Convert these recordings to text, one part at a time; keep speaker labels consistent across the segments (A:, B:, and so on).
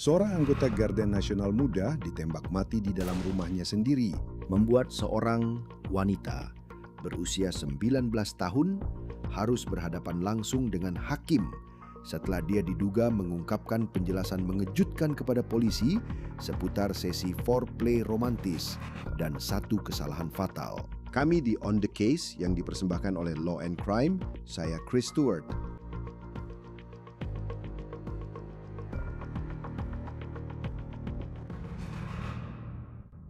A: Seorang anggota Garda Nasional muda ditembak mati di dalam rumahnya sendiri, membuat seorang wanita berusia 19 tahun harus berhadapan langsung dengan hakim setelah dia diduga mengungkapkan penjelasan mengejutkan kepada polisi seputar sesi foreplay romantis dan satu kesalahan fatal. Kami di On The Case yang dipersembahkan oleh Law and Crime, saya Chris Stewart.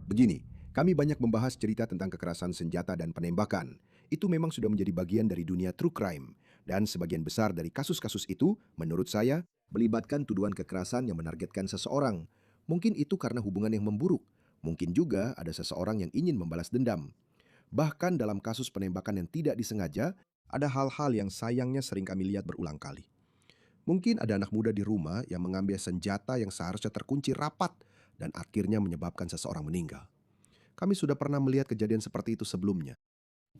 A: Begini, kami banyak membahas cerita tentang kekerasan senjata dan penembakan. Itu memang sudah menjadi bagian dari dunia true crime. Dan sebagian besar dari kasus-kasus itu, menurut saya, melibatkan tuduhan kekerasan yang menargetkan seseorang. Mungkin itu karena hubungan yang memburuk. Mungkin juga ada seseorang yang ingin membalas dendam. Bahkan dalam kasus penembakan yang tidak disengaja, ada hal-hal yang sayangnya sering kami lihat berulang kali. Mungkin ada anak muda di rumah yang mengambil senjata yang seharusnya terkunci rapat dan akhirnya menyebabkan seseorang meninggal. Kami sudah pernah melihat kejadian seperti itu sebelumnya.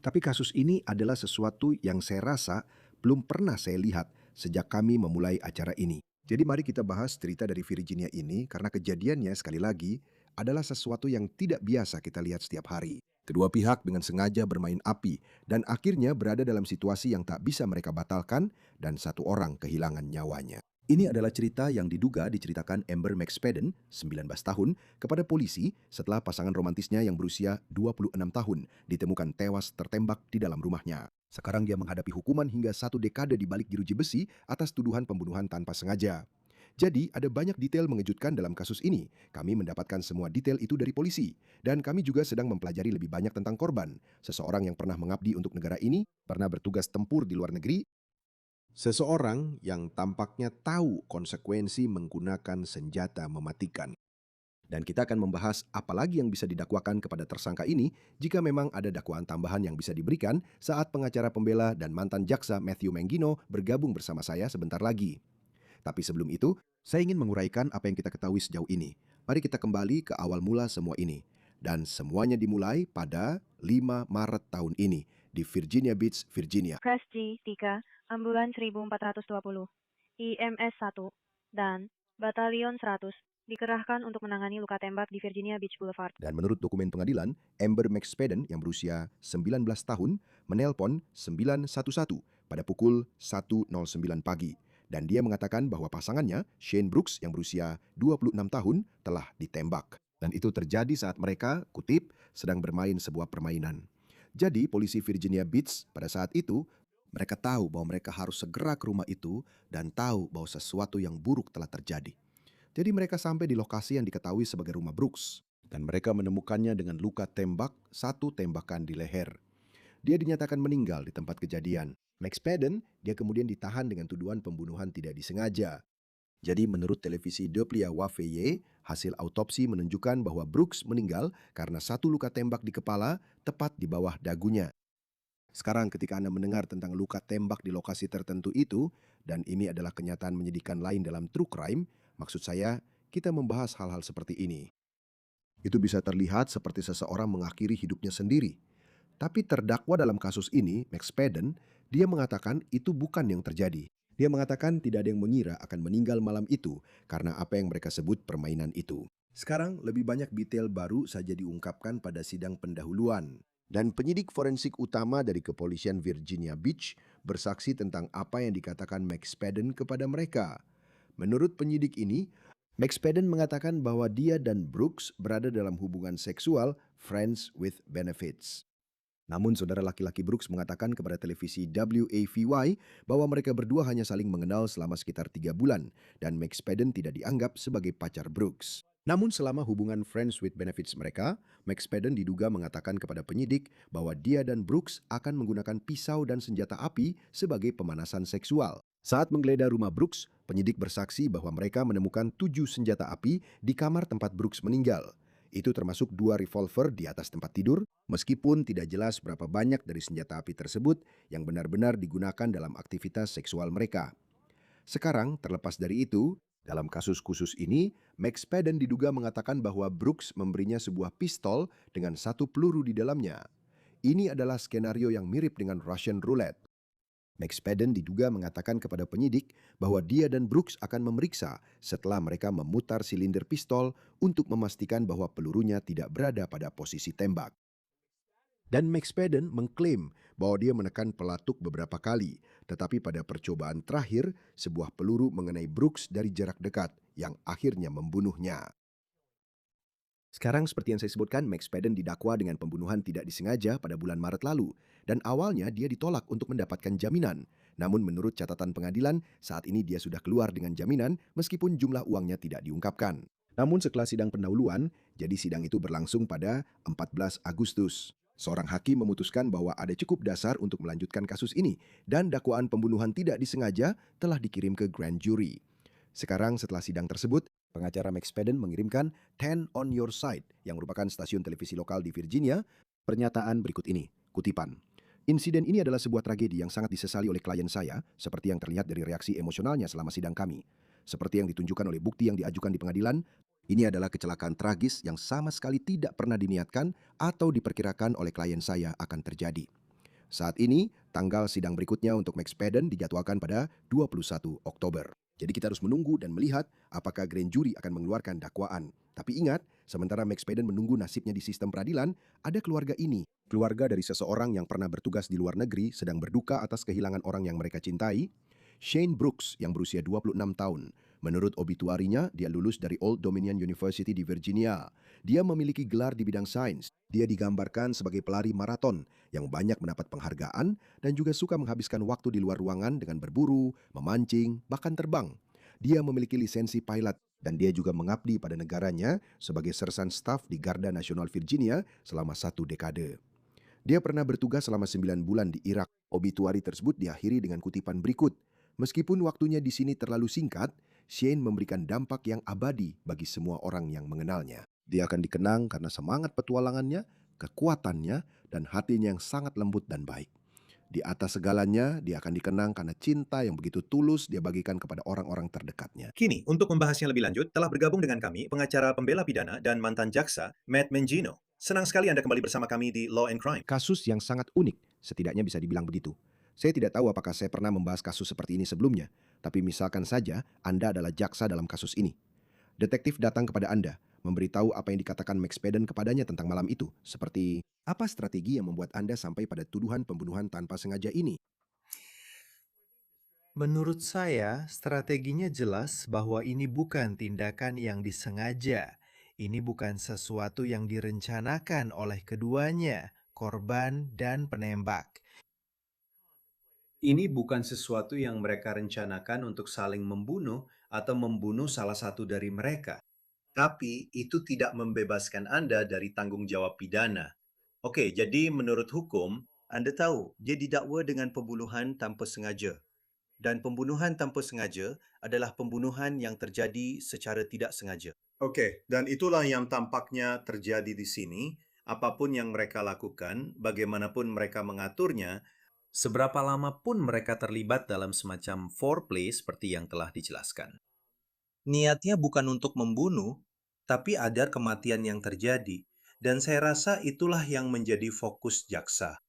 A: Tapi kasus ini adalah sesuatu yang saya rasa belum pernah saya lihat sejak kami memulai acara ini. Jadi mari kita bahas cerita dari Virginia ini karena kejadiannya sekali lagi adalah sesuatu yang tidak biasa kita lihat setiap hari. Kedua pihak dengan sengaja bermain api dan akhirnya berada dalam situasi yang tak bisa mereka batalkan dan satu orang kehilangan nyawanya. Ini adalah cerita yang diduga diceritakan Amber McSpadden, 19 tahun, kepada polisi setelah pasangan romantisnya yang berusia 26 tahun ditemukan tewas tertembak di dalam rumahnya. Sekarang dia menghadapi hukuman hingga 1 dekade di balik jeruji besi atas tuduhan pembunuhan tanpa sengaja. Jadi, ada banyak detail mengejutkan dalam kasus ini. Kami mendapatkan semua detail itu dari polisi. Dan kami juga sedang mempelajari lebih banyak tentang korban. Seseorang yang pernah mengabdi untuk negara ini, pernah bertugas tempur di luar negeri, seseorang yang tampaknya tahu konsekuensi menggunakan senjata mematikan. Dan kita akan membahas apa lagi yang bisa didakwakan kepada tersangka ini jika memang ada dakwaan tambahan yang bisa diberikan saat pengacara pembela dan mantan jaksa Matthew Mangino bergabung bersama saya sebentar lagi. Tapi sebelum itu, saya ingin menguraikan apa yang kita ketahui sejauh ini. Mari kita kembali ke awal mula semua ini. Dan semuanya dimulai pada 5 Maret tahun ini di Virginia Beach, Virginia.
B: Crash G3, Ambulans 1420, IMS 1, dan Batalion 100 dikerahkan untuk menangani luka tembak di Virginia Beach Boulevard.
A: Dan menurut dokumen pengadilan, Amber McSpadden yang berusia 19 tahun menelpon 911 pada pukul 1.09 pagi. Dan dia mengatakan bahwa pasangannya, Shane Brooks yang berusia 26 tahun, telah ditembak. Dan itu terjadi saat mereka, kutip, sedang bermain sebuah permainan. Jadi polisi Virginia Beach pada saat itu, mereka tahu bahwa mereka harus segera ke rumah itu dan tahu bahwa sesuatu yang buruk telah terjadi. Jadi mereka sampai di lokasi yang diketahui sebagai rumah Brooks. Dan mereka menemukannya dengan luka tembak, 1 tembakan di leher. Dia dinyatakan meninggal di tempat kejadian. McSpadden, dia kemudian ditahan dengan tuduhan pembunuhan tidak disengaja. Jadi menurut televisi Doplia Wafeye, hasil autopsi menunjukkan bahwa Brooks meninggal karena 1 luka tembak di kepala tepat di bawah dagunya. Sekarang ketika Anda mendengar tentang luka tembak di lokasi tertentu itu, dan ini adalah kenyataan menyedihkan lain dalam true crime, maksud saya kita membahas hal-hal seperti ini. Itu bisa terlihat seperti seseorang mengakhiri hidupnya sendiri. Tapi terdakwa dalam kasus ini, McSpadden, dia mengatakan itu bukan yang terjadi. Dia mengatakan tidak ada yang mengira akan meninggal malam itu karena apa yang mereka sebut permainan itu. Sekarang lebih banyak detail baru saja diungkapkan pada sidang pendahuluan. Dan penyidik forensik utama dari kepolisian Virginia Beach bersaksi tentang apa yang dikatakan McSpadden kepada mereka. Menurut penyidik ini, McSpadden mengatakan bahwa dia dan Brooks berada dalam hubungan seksual friends with benefits. Namun saudara laki-laki Brooks mengatakan kepada televisi WAVY bahwa mereka berdua hanya saling mengenal selama sekitar 3 bulan dan McSpadden tidak dianggap sebagai pacar Brooks. Namun selama hubungan friends with benefits mereka, McSpadden diduga mengatakan kepada penyidik bahwa dia dan Brooks akan menggunakan pisau dan senjata api sebagai pemanasan seksual. Saat menggeledah rumah Brooks, penyidik bersaksi bahwa mereka menemukan 7 senjata api di kamar tempat Brooks meninggal. Itu termasuk 2 revolver di atas tempat tidur, meskipun tidak jelas berapa banyak dari senjata api tersebut yang benar-benar digunakan dalam aktivitas seksual mereka. Sekarang, terlepas dari itu, dalam kasus khusus ini, McSpadden diduga mengatakan bahwa Brooks memberinya sebuah pistol dengan 1 peluru di dalamnya. Ini adalah skenario yang mirip dengan Russian roulette. Max Padden diduga mengatakan kepada penyidik bahwa dia dan Brooks akan memeriksa setelah mereka memutar silinder pistol untuk memastikan bahwa pelurunya tidak berada pada posisi tembak. Dan Max Padden mengklaim bahwa dia menekan pelatuk beberapa kali, tetapi pada percobaan terakhir, sebuah peluru mengenai Brooks dari jarak dekat yang akhirnya membunuhnya. Sekarang seperti yang saya sebutkan, Max Padden didakwa dengan pembunuhan tidak disengaja pada bulan Maret lalu. Dan awalnya dia ditolak untuk mendapatkan jaminan. Namun menurut catatan pengadilan, saat ini dia sudah keluar dengan jaminan meskipun jumlah uangnya tidak diungkapkan. Namun setelah sidang pendahuluan, jadi sidang itu berlangsung pada 14 Agustus. Seorang hakim memutuskan bahwa ada cukup dasar untuk melanjutkan kasus ini dan dakwaan pembunuhan tidak disengaja telah dikirim ke grand jury. Sekarang setelah sidang tersebut, pengacara Max Padden mengirimkan 10 on Your Side yang merupakan stasiun televisi lokal di Virginia, pernyataan berikut ini, kutipan. Insiden ini adalah sebuah tragedi yang sangat disesali oleh klien saya, seperti yang terlihat dari reaksi emosionalnya selama sidang kami. Seperti yang ditunjukkan oleh bukti yang diajukan di pengadilan, ini adalah kecelakaan tragis yang sama sekali tidak pernah diniatkan atau diperkirakan oleh klien saya akan terjadi. Saat ini, tanggal sidang berikutnya untuk Max Padden dijadwalkan pada 21 Oktober. Jadi kita harus menunggu dan melihat apakah grand jury akan mengeluarkan dakwaan. Tapi ingat, sementara Max Padden menunggu nasibnya di sistem peradilan, ada keluarga ini. Keluarga dari seseorang yang pernah bertugas di luar negeri sedang berduka atas kehilangan orang yang mereka cintai. Shane Brooks yang berusia 26 tahun. Menurut obituarinya, dia lulus dari Old Dominion University di Virginia. Dia memiliki gelar di bidang sains. Dia digambarkan sebagai pelari maraton yang banyak mendapat penghargaan dan juga suka menghabiskan waktu di luar ruangan dengan berburu, memancing, bahkan terbang. Dia memiliki lisensi pilot dan dia juga mengabdi pada negaranya sebagai sersan staf di Garda Nasional Virginia selama 1 dekade. Dia pernah bertugas selama 9 bulan di Irak. Obituari tersebut diakhiri dengan kutipan berikut. Meskipun waktunya di sini terlalu singkat, Shane memberikan dampak yang abadi bagi semua orang yang mengenalnya. Dia akan dikenang karena semangat petualangannya, kekuatannya, dan hatinya yang sangat lembut dan baik. Di atas segalanya, dia akan dikenang karena cinta yang begitu tulus dia bagikan kepada orang-orang terdekatnya.
C: Kini, untuk membahasnya lebih lanjut, telah bergabung dengan kami pengacara pembela pidana dan mantan jaksa, Matt Mangino. Senang sekali Anda kembali bersama kami di Law and Crime.
A: Kasus yang sangat unik, setidaknya bisa dibilang begitu. Saya tidak tahu apakah saya pernah membahas kasus seperti ini sebelumnya, tapi misalkan saja Anda adalah jaksa dalam kasus ini. Detektif datang kepada Anda, memberitahu apa yang dikatakan Max Padden kepadanya tentang malam itu, seperti apa strategi yang membuat Anda sampai pada tuduhan pembunuhan tanpa sengaja ini.
D: Menurut saya, strateginya jelas bahwa ini bukan tindakan yang disengaja. Ini bukan sesuatu yang direncanakan oleh keduanya, korban dan penembak. Ini bukan sesuatu yang mereka rencanakan untuk saling membunuh atau membunuh salah satu dari mereka. Tapi itu tidak membebaskan Anda dari tanggung jawab pidana. Oke, jadi menurut hukum, Anda tahu dia didakwa dengan pembunuhan tanpa sengaja. Dan pembunuhan tanpa sengaja adalah pembunuhan yang terjadi secara tidak sengaja. Oke, dan itulah yang tampaknya terjadi di sini. Apapun yang mereka lakukan, bagaimanapun mereka mengaturnya, seberapa lama pun mereka terlibat dalam semacam foreplay seperti yang telah dijelaskan. Niatnya bukan untuk membunuh, tapi ada kematian yang terjadi. Dan saya rasa itulah yang menjadi fokus jaksa.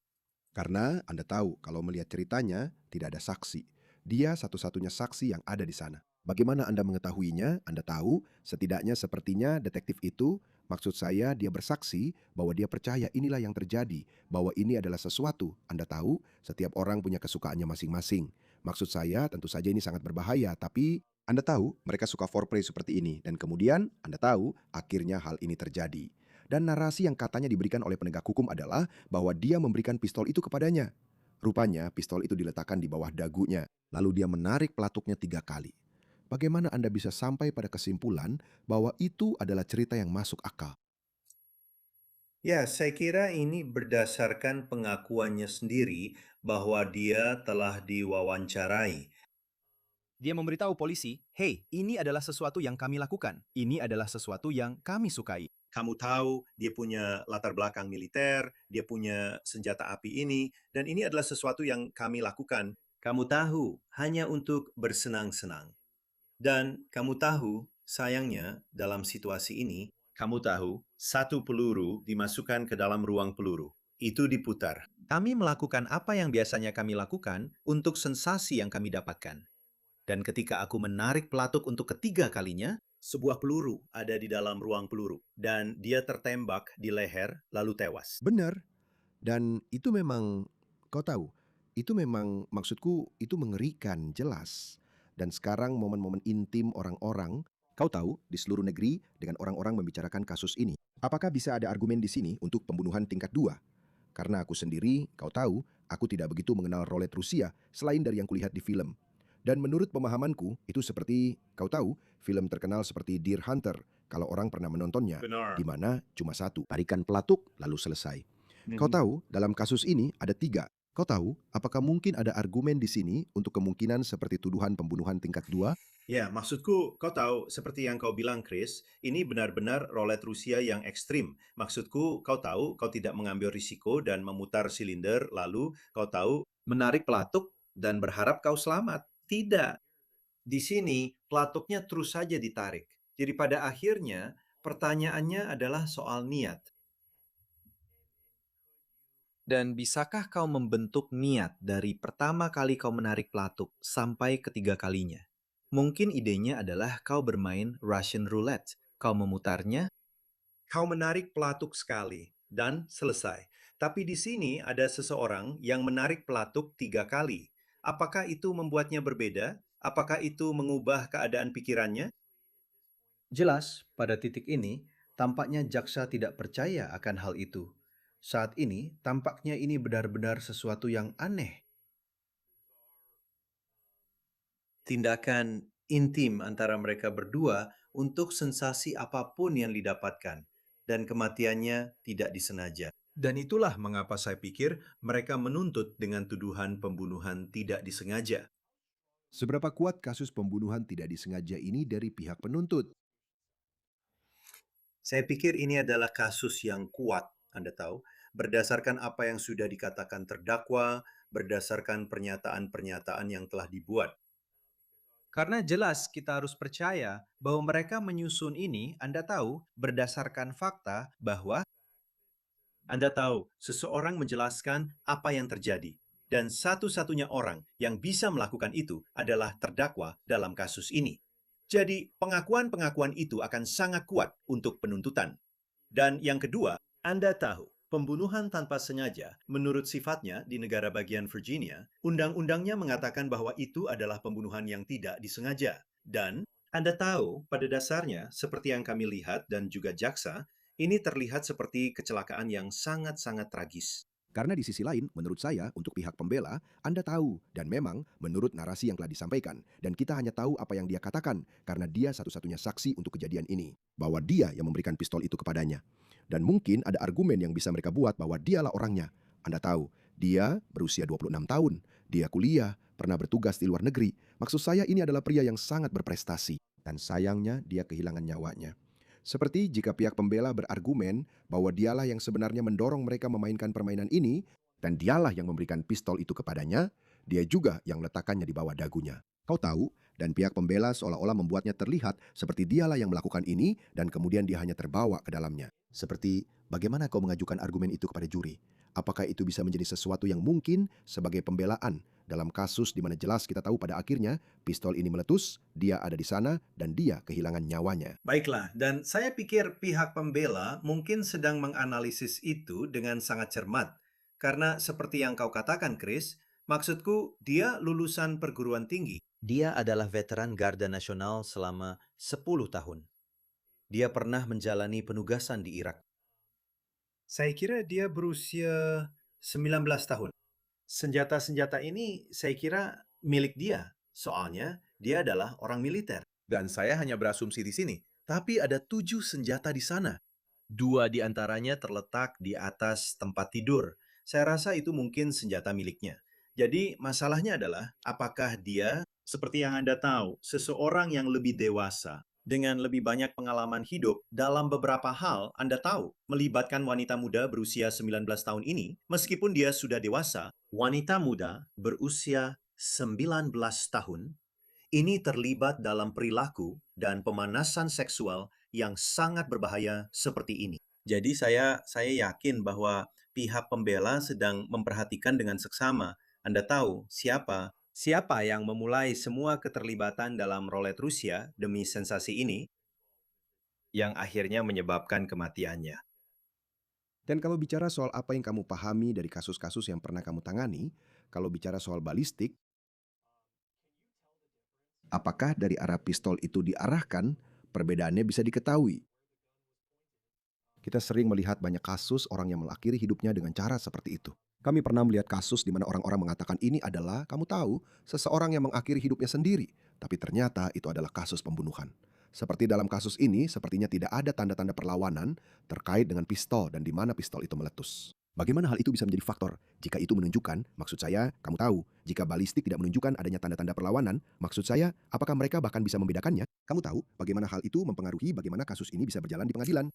A: Karena Anda tahu, kalau melihat ceritanya, tidak ada saksi. Dia satu-satunya saksi yang ada di sana. Bagaimana Anda mengetahuinya? Anda tahu, setidaknya sepertinya detektif itu, maksud saya dia bersaksi bahwa dia percaya inilah yang terjadi, bahwa ini adalah sesuatu. Anda tahu, setiap orang punya kesukaannya masing-masing. Maksud saya, tentu saja ini sangat berbahaya, tapi Anda tahu, mereka suka foreplay seperti ini. Dan kemudian, Anda tahu, akhirnya hal ini terjadi. Dan narasi yang katanya diberikan oleh penegak hukum adalah bahwa dia memberikan pistol itu kepadanya. Rupanya pistol itu diletakkan di bawah dagunya, lalu dia menarik pelatuknya 3 kali. Bagaimana Anda bisa sampai pada kesimpulan bahwa itu adalah cerita yang masuk akal?
D: Ya, saya kira ini berdasarkan pengakuannya sendiri bahwa dia telah diwawancarai.
C: Dia memberitahu polisi, "Hey, ini adalah sesuatu yang kami lakukan. Ini adalah sesuatu yang kami sukai." Kamu tahu, dia punya latar belakang militer, dia punya senjata api ini, dan ini adalah sesuatu yang kami lakukan. Kamu tahu, hanya untuk bersenang-senang. Dan kamu tahu, sayangnya, dalam situasi ini, kamu tahu, satu peluru dimasukkan ke dalam ruang peluru. Itu diputar. Kami melakukan apa yang biasanya kami lakukan untuk sensasi yang kami dapatkan. Dan ketika aku menarik pelatuk untuk ketiga kalinya, sebuah peluru ada di dalam ruang peluru. Dan dia tertembak di leher lalu tewas.
A: Benar. Dan itu memang, kau tahu, itu memang maksudku itu mengerikan, jelas. Dan sekarang momen-momen intim orang-orang, kau tahu, di seluruh negeri dengan orang-orang membicarakan kasus ini. Apakah bisa ada argumen di sini untuk pembunuhan tingkat 2? Karena aku sendiri, kau tahu, aku tidak begitu mengenal rolet Rusia selain dari yang kulihat di film. Dan menurut pemahamanku, itu seperti, kau tahu, film terkenal seperti Deer Hunter, kalau orang pernah menontonnya,
C: Benar.
A: di mana cuma satu, tarikan pelatuk lalu selesai. Kau tahu, dalam kasus ini ada 3. Kau tahu, apakah mungkin ada argumen di sini untuk kemungkinan seperti tuduhan pembunuhan tingkat 2?
C: Ya, maksudku, kau tahu, seperti yang kau bilang, Chris, ini benar-benar rolet Rusia yang ekstrim. Maksudku, kau tahu, kau tidak mengambil risiko dan memutar silinder, lalu kau tahu, menarik pelatuk dan berharap kau selamat. Tidak. Di sini, pelatuknya terus saja ditarik. Jadi pada akhirnya, pertanyaannya adalah soal niat. Dan bisakah kau membentuk niat dari pertama kali kau menarik pelatuk sampai ketiga kalinya? Mungkin idenya adalah kau bermain Russian roulette. Kau memutarnya, kau menarik pelatuk sekali, dan selesai. Tapi di sini ada seseorang yang menarik pelatuk 3 kali. Apakah itu membuatnya berbeda? Apakah itu mengubah keadaan pikirannya? Jelas, pada titik ini, tampaknya jaksa tidak percaya akan hal itu. Saat ini, tampaknya ini benar-benar sesuatu yang aneh. Tindakan intim antara mereka berdua untuk sensasi apapun yang didapatkan, dan kematiannya tidak disengaja. Dan itulah mengapa saya pikir mereka menuntut dengan tuduhan pembunuhan tidak disengaja.
A: Seberapa kuat kasus pembunuhan tidak disengaja ini dari pihak penuntut?
D: Saya pikir ini adalah kasus yang kuat, Anda tahu, berdasarkan apa yang sudah dikatakan terdakwa, berdasarkan pernyataan-pernyataan yang telah dibuat.
C: Karena jelas kita harus percaya bahwa mereka menyusun ini, Anda tahu, berdasarkan fakta bahwa Anda tahu seseorang menjelaskan apa yang terjadi. Dan satu-satunya orang yang bisa melakukan itu adalah terdakwa dalam kasus ini. Jadi pengakuan-pengakuan itu akan sangat kuat untuk penuntutan. Dan yang kedua, Anda tahu, pembunuhan tanpa sengaja, menurut sifatnya di negara bagian Virginia, undang-undangnya mengatakan bahwa itu adalah pembunuhan yang tidak disengaja. Dan Anda tahu, pada dasarnya, seperti yang kami lihat dan juga jaksa, ini terlihat seperti kecelakaan yang sangat-sangat tragis.
A: Karena di sisi lain, menurut saya, untuk pihak pembela, Anda tahu, dan memang menurut narasi yang telah disampaikan, dan kita hanya tahu apa yang dia katakan, karena dia satu-satunya saksi untuk kejadian ini, bahwa dia yang memberikan pistol itu kepadanya. Dan mungkin ada argumen yang bisa mereka buat bahwa dialah orangnya. Anda tahu, dia berusia 26 tahun, dia kuliah, pernah bertugas di luar negeri. Maksud saya ini adalah pria yang sangat berprestasi, dan sayangnya dia kehilangan nyawanya. Seperti jika pihak pembela berargumen bahwa dialah yang sebenarnya mendorong mereka memainkan permainan ini, dan dialah yang memberikan pistol itu kepadanya, dia juga yang meletakkannya di bawah dagunya. Kau tahu, dan pihak pembela seolah-olah membuatnya terlihat seperti dialah yang melakukan ini dan kemudian dia hanya terbawa ke dalamnya. Seperti, bagaimana kau mengajukan argumen itu kepada juri? Apakah itu bisa menjadi sesuatu yang mungkin sebagai pembelaan dalam kasus di mana jelas kita tahu pada akhirnya pistol ini meletus, dia ada di sana, dan dia kehilangan nyawanya.
D: Baiklah, dan saya pikir pihak pembela mungkin sedang menganalisis itu dengan sangat cermat. Karena seperti yang kau katakan, Chris, maksudku dia lulusan perguruan tinggi. Dia adalah veteran Garda Nasional selama 10 tahun. Dia pernah menjalani penugasan di Irak. Saya kira dia berusia 19 tahun. Senjata-senjata ini saya kira milik dia, soalnya dia adalah orang militer.
C: Dan saya hanya berasumsi di sini, tapi ada 7 senjata di sana. 2 di antaranya terletak di atas tempat tidur. Saya rasa itu mungkin senjata miliknya. Jadi masalahnya adalah apakah dia, seperti yang Anda tahu, seseorang yang lebih dewasa, dengan lebih banyak pengalaman hidup dalam beberapa hal, Anda tahu, melibatkan wanita muda berusia 19 tahun ini, meskipun dia sudah dewasa, wanita muda berusia 19 tahun ini terlibat dalam perilaku dan pemanasan seksual yang sangat berbahaya seperti ini.
D: Jadi saya yakin bahwa pihak pembela sedang memperhatikan dengan seksama. Anda tahu siapa yang memulai semua keterlibatan dalam roulette Rusia demi sensasi ini yang akhirnya menyebabkan kematiannya.
A: Dan kalau bicara soal apa yang kamu pahami dari kasus-kasus yang pernah kamu tangani, kalau bicara soal balistik, apakah dari arah pistol itu diarahkan, perbedaannya bisa diketahui. Kita sering melihat banyak kasus orang yang mengakhiri hidupnya dengan cara seperti itu. Kami pernah melihat kasus di mana orang-orang mengatakan ini adalah, kamu tahu, seseorang yang mengakhiri hidupnya sendiri. Tapi ternyata itu adalah kasus pembunuhan. Seperti dalam kasus ini, sepertinya tidak ada tanda-tanda perlawanan terkait dengan pistol dan di mana pistol itu meletus. Bagaimana hal itu bisa menjadi faktor? Jika itu menunjukkan, maksud saya, kamu tahu, jika balistik tidak menunjukkan adanya tanda-tanda perlawanan, maksud saya, apakah mereka bahkan bisa membedakannya? Kamu tahu bagaimana hal itu mempengaruhi bagaimana kasus ini bisa berjalan di pengadilan.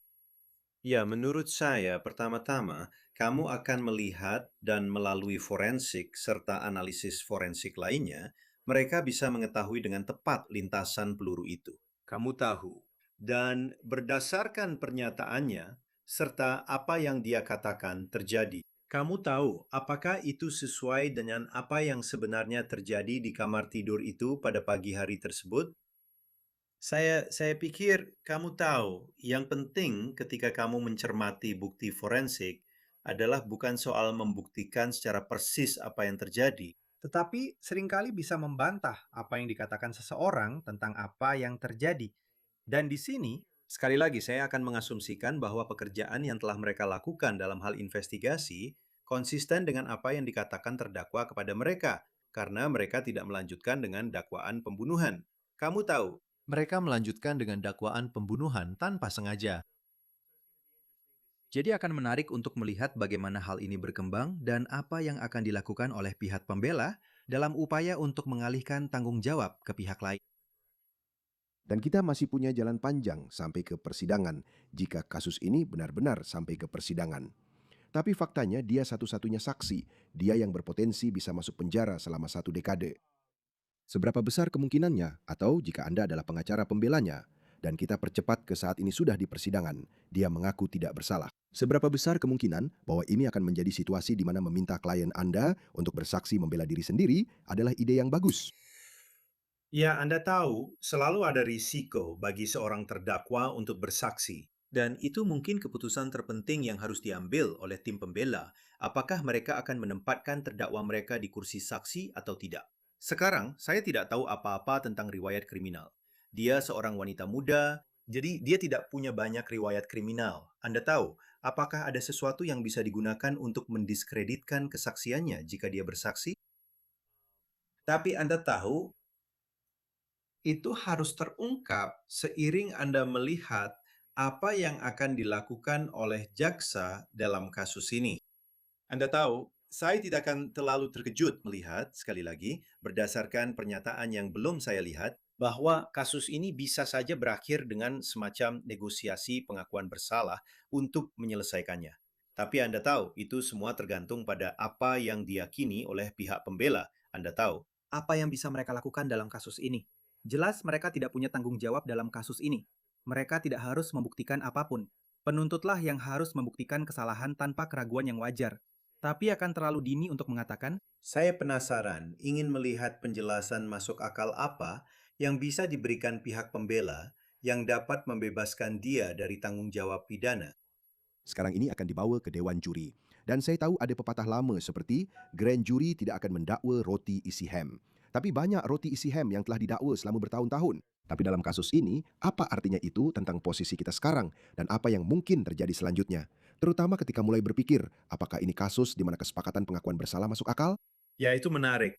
D: Ya, menurut saya, pertama-tama, kamu akan melihat dan melalui forensik serta analisis forensik lainnya, mereka bisa mengetahui dengan tepat lintasan peluru itu. Kamu tahu. Dan berdasarkan pernyataannya, serta apa yang dia katakan terjadi, kamu tahu apakah itu sesuai dengan apa yang sebenarnya terjadi di kamar tidur itu pada pagi hari tersebut? Saya pikir kamu tahu, yang penting ketika kamu mencermati bukti forensik adalah bukan soal membuktikan secara persis apa yang terjadi.
E: Tetapi seringkali bisa membantah apa yang dikatakan seseorang tentang apa yang terjadi. Dan di sini,
D: Sekali lagi, saya akan mengasumsikan bahwa pekerjaan yang telah mereka lakukan dalam hal investigasi konsisten dengan apa yang dikatakan terdakwa kepada mereka, karena mereka tidak melanjutkan dengan dakwaan pembunuhan. Kamu tahu, mereka melanjutkan dengan dakwaan pembunuhan tanpa sengaja. Jadi akan menarik untuk melihat bagaimana hal ini berkembang dan apa yang akan dilakukan oleh pihak pembela dalam upaya untuk mengalihkan tanggung jawab ke pihak lain.
A: Dan kita masih punya jalan panjang sampai ke persidangan jika kasus ini benar-benar sampai ke persidangan. Tapi faktanya dia satu-satunya saksi, dia yang berpotensi bisa masuk penjara selama 1 dekade. Seberapa besar kemungkinannya, atau jika Anda adalah pengacara pembelanya, dan kita percepat ke saat ini sudah di persidangan, dia mengaku tidak bersalah. Seberapa besar kemungkinan bahwa ini akan menjadi situasi di mana meminta klien Anda untuk bersaksi membela diri sendiri adalah ide yang bagus.
D: Ya, Anda tahu, selalu ada risiko bagi seorang terdakwa untuk bersaksi. Dan itu mungkin keputusan terpenting yang harus diambil oleh tim pembela. Apakah mereka akan menempatkan terdakwa mereka di kursi saksi atau tidak? Sekarang, saya tidak tahu apa-apa tentang riwayat kriminal. Dia seorang wanita muda, jadi dia tidak punya banyak riwayat kriminal. Anda tahu, apakah ada sesuatu yang bisa digunakan untuk mendiskreditkan kesaksiannya jika dia bersaksi? Tapi Anda tahu, itu harus terungkap seiring Anda melihat apa yang akan dilakukan oleh jaksa dalam kasus ini. Anda tahu, saya tidak akan terlalu terkejut melihat, sekali lagi, berdasarkan pernyataan yang belum saya lihat, bahwa kasus ini bisa saja berakhir dengan semacam negosiasi pengakuan bersalah untuk menyelesaikannya. Tapi Anda tahu, itu semua tergantung pada apa yang diyakini oleh pihak pembela. Anda tahu,
E: apa yang bisa mereka lakukan dalam kasus ini? Jelas mereka tidak punya tanggung jawab dalam kasus ini. Mereka tidak harus membuktikan apapun. Penuntutlah yang harus membuktikan kesalahan tanpa keraguan yang wajar. Tapi akan terlalu dini untuk mengatakan,
D: saya penasaran ingin melihat penjelasan masuk akal apa yang bisa diberikan pihak pembela yang dapat membebaskan dia dari tanggung jawab pidana.
A: Sekarang ini akan dibawa ke Dewan Juri. Dan saya tahu ada pepatah lama seperti Grand Juri tidak akan mendakwa roti isi ham. Tapi banyak roti isi ham yang telah didakwa selama bertahun-tahun. Tapi dalam kasus ini, apa artinya itu tentang posisi kita sekarang dan apa yang mungkin terjadi selanjutnya? Terutama ketika mulai berpikir, apakah ini kasus di mana kesepakatan pengakuan bersalah masuk akal?
D: Ya, itu menarik.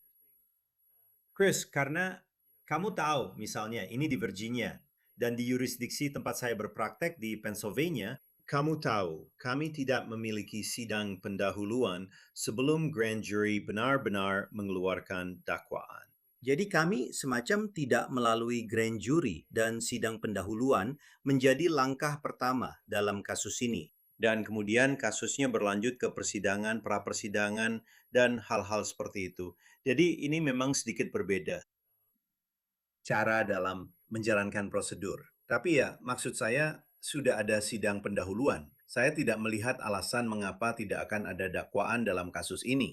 D: Chris, karena kamu tahu, misalnya ini di Virginia, dan di yurisdiksi tempat saya berpraktek di Pennsylvania, kamu tahu, kami tidak memiliki sidang pendahuluan sebelum grand jury benar-benar mengeluarkan dakwaan. Jadi kami semacam tidak melalui grand jury dan sidang pendahuluan menjadi langkah pertama dalam kasus ini. Dan kemudian kasusnya berlanjut ke persidangan, pra-persidangan, dan hal-hal seperti itu. Jadi ini memang sedikit berbeda cara dalam menjalankan prosedur. Tapi ya, maksud saya sudah ada sidang pendahuluan. Saya tidak melihat alasan mengapa tidak akan ada dakwaan dalam kasus ini.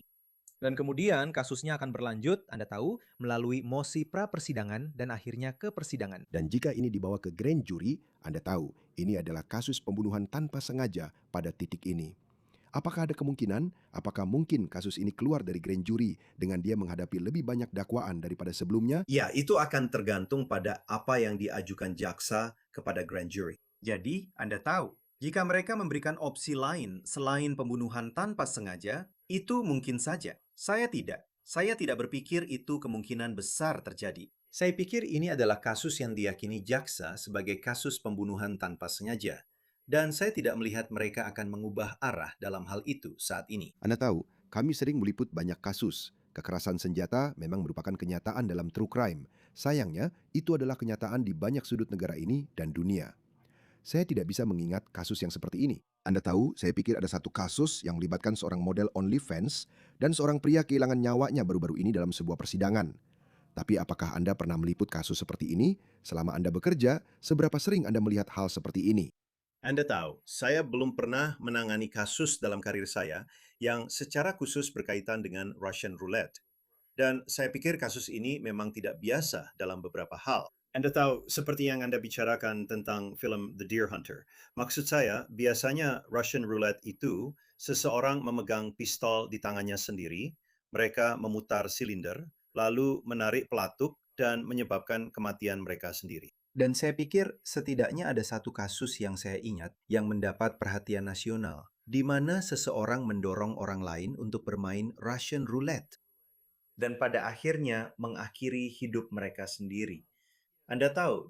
F: Dan kemudian kasusnya akan berlanjut, Anda tahu, melalui mosi pra-persidangan dan akhirnya ke persidangan.
A: Dan jika ini dibawa ke grand jury, Anda tahu ini adalah kasus pembunuhan tanpa sengaja pada titik ini. Apakah ada kemungkinan, apakah mungkin kasus ini keluar dari grand jury dengan dia menghadapi lebih banyak dakwaan daripada sebelumnya?
D: Ya, itu akan tergantung pada apa yang diajukan jaksa kepada grand jury.
C: Jadi, Anda tahu, jika mereka memberikan opsi lain selain pembunuhan tanpa sengaja, itu mungkin saja. Saya tidak. Saya tidak berpikir itu kemungkinan besar terjadi.
D: Saya pikir ini adalah kasus yang diyakini jaksa sebagai kasus pembunuhan tanpa sengaja. Dan saya tidak melihat mereka akan mengubah arah dalam hal itu saat ini.
A: Anda tahu, kami sering meliput banyak kasus. Kekerasan senjata memang merupakan kenyataan dalam true crime. Sayangnya, itu adalah kenyataan di banyak sudut negara ini dan dunia. Saya tidak bisa mengingat kasus yang seperti ini. Anda tahu, saya pikir ada satu kasus yang melibatkan seorang model OnlyFans dan seorang pria kehilangan nyawanya baru-baru ini dalam sebuah persidangan. Tapi apakah Anda pernah meliput kasus seperti ini? Selama Anda bekerja, seberapa sering Anda melihat hal seperti ini?
D: Anda tahu, saya belum pernah menangani kasus dalam karir saya yang secara khusus berkaitan dengan Russian roulette. Dan saya pikir kasus ini memang tidak biasa dalam beberapa hal. Anda tahu, seperti yang Anda bicarakan tentang film The Deer Hunter. Maksud saya, biasanya Russian roulette itu seseorang memegang pistol di tangannya sendiri, mereka memutar silinder, lalu menarik pelatuk dan menyebabkan kematian mereka sendiri. Dan saya pikir setidaknya ada satu kasus yang saya ingat yang mendapat perhatian nasional, di mana seseorang mendorong orang lain untuk bermain Russian roulette. Dan pada akhirnya mengakhiri hidup mereka sendiri. Anda tahu,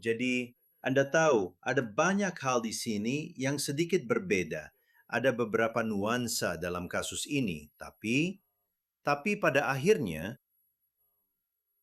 D: ada banyak hal di sini yang sedikit berbeda. Ada beberapa nuansa dalam kasus ini, tapi pada akhirnya,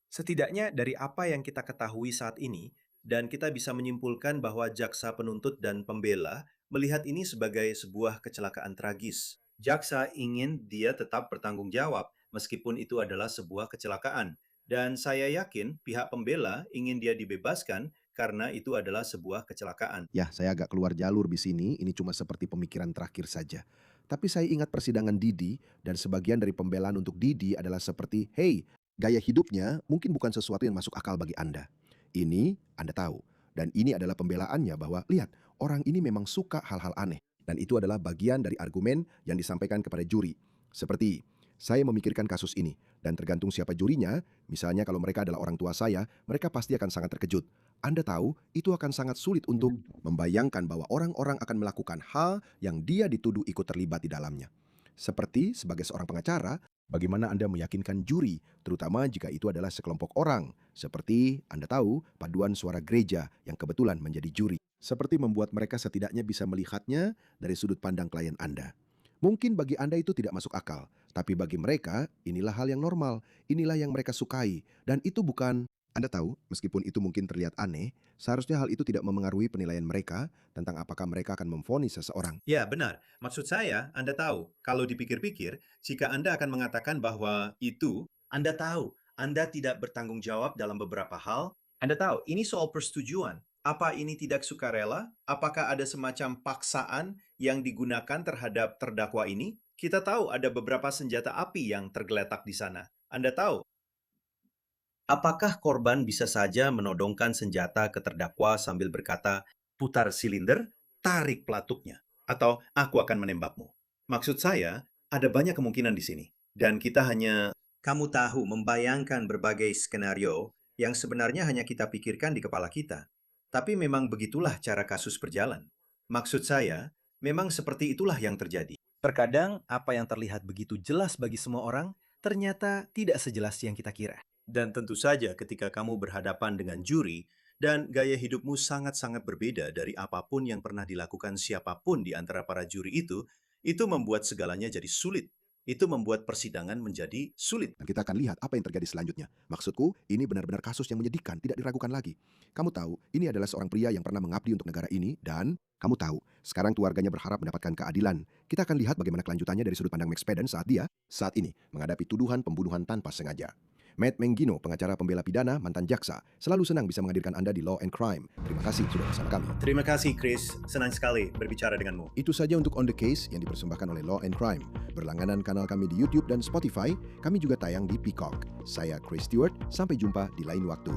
C: Setidaknya dari apa yang kita ketahui saat ini, dan kita bisa menyimpulkan bahwa jaksa penuntut dan pembela melihat ini sebagai sebuah kecelakaan tragis. Jaksa ingin dia tetap bertanggung jawab, meskipun itu adalah sebuah kecelakaan. Dan saya yakin pihak pembela ingin dia dibebaskan karena itu adalah sebuah kecelakaan.
A: Ya, saya agak keluar jalur di sini, ini cuma seperti pemikiran terakhir saja. Tapi saya ingat persidangan Didi, dan sebagian dari pembelaan untuk Didi adalah seperti, hey, gaya hidupnya mungkin bukan sesuatu yang masuk akal bagi Anda. Ini Anda tahu, dan ini adalah pembelaannya bahwa, lihat, orang ini memang suka hal-hal aneh. Dan itu adalah bagian dari argumen yang disampaikan kepada juri. Seperti, saya memikirkan kasus ini, dan tergantung siapa jurinya, misalnya kalau mereka adalah orang tua saya, mereka pasti akan sangat terkejut. Anda tahu, itu akan sangat sulit untuk membayangkan bahwa orang-orang akan melakukan hal yang dia dituduh ikut terlibat di dalamnya. Seperti sebagai seorang pengacara, bagaimana Anda meyakinkan juri, terutama jika itu adalah sekelompok orang, seperti Anda tahu, paduan suara gereja yang kebetulan menjadi juri. Seperti membuat mereka setidaknya bisa melihatnya dari sudut pandang klien Anda. Mungkin bagi Anda itu tidak masuk akal, tapi bagi mereka, inilah hal yang normal, inilah yang mereka sukai, dan itu bukan... Anda tahu, meskipun itu mungkin terlihat aneh, seharusnya hal itu tidak memengaruhi penilaian mereka tentang apakah mereka akan memvonis seseorang.
D: ya benar. Maksud saya, Anda tahu, kalau dipikir-pikir, jika Anda akan mengatakan bahwa itu, Anda tahu, Anda tidak bertanggung jawab dalam beberapa hal. Anda tahu, ini soal persetujuan. Apa ini tidak sukarela? Apakah ada semacam paksaan yang digunakan terhadap terdakwa ini? Kita tahu ada beberapa senjata api yang tergeletak di sana. Anda tahu, apakah korban bisa saja menodongkan senjata ke terdakwa sambil berkata, putar silinder, tarik pelatuknya, atau aku akan menembakmu? Maksud saya, ada banyak kemungkinan di sini. Dan kita hanya, kamu tahu, membayangkan berbagai skenario yang sebenarnya hanya kita pikirkan di kepala kita. Tapi memang begitulah cara kasus berjalan. Maksud saya, memang seperti itulah yang terjadi.
C: Terkadang apa yang terlihat begitu jelas bagi semua orang ternyata tidak sejelas yang kita kira.
D: Dan tentu saja ketika kamu berhadapan dengan juri dan gaya hidupmu sangat-sangat berbeda dari apapun yang pernah dilakukan siapapun di antara para juri itu membuat segalanya jadi sulit. Itu membuat persidangan menjadi sulit.
A: Dan kita akan lihat apa yang terjadi selanjutnya. Maksudku, ini benar-benar kasus yang menyedihkan, tidak diragukan lagi. Kamu tahu, ini adalah seorang pria yang pernah mengabdi untuk negara ini, dan kamu tahu, sekarang keluarganya berharap mendapatkan keadilan. Kita akan lihat bagaimana kelanjutannya dari sudut pandang Max Padden saat ini, menghadapi tuduhan pembunuhan tanpa sengaja. Matt Mengino, pengacara pembela pidana mantan jaksa, selalu senang bisa menghadirkan Anda di Law and Crime. Terima kasih sudah bersama kami.
D: Terima kasih, Chris. Senang sekali berbicara denganmu.
A: Itu saja untuk On The Case yang dipersembahkan oleh Law and Crime. Berlangganan kanal kami di YouTube dan Spotify, kami juga tayang di Peacock. Saya Chris Stewart, sampai jumpa di lain waktu.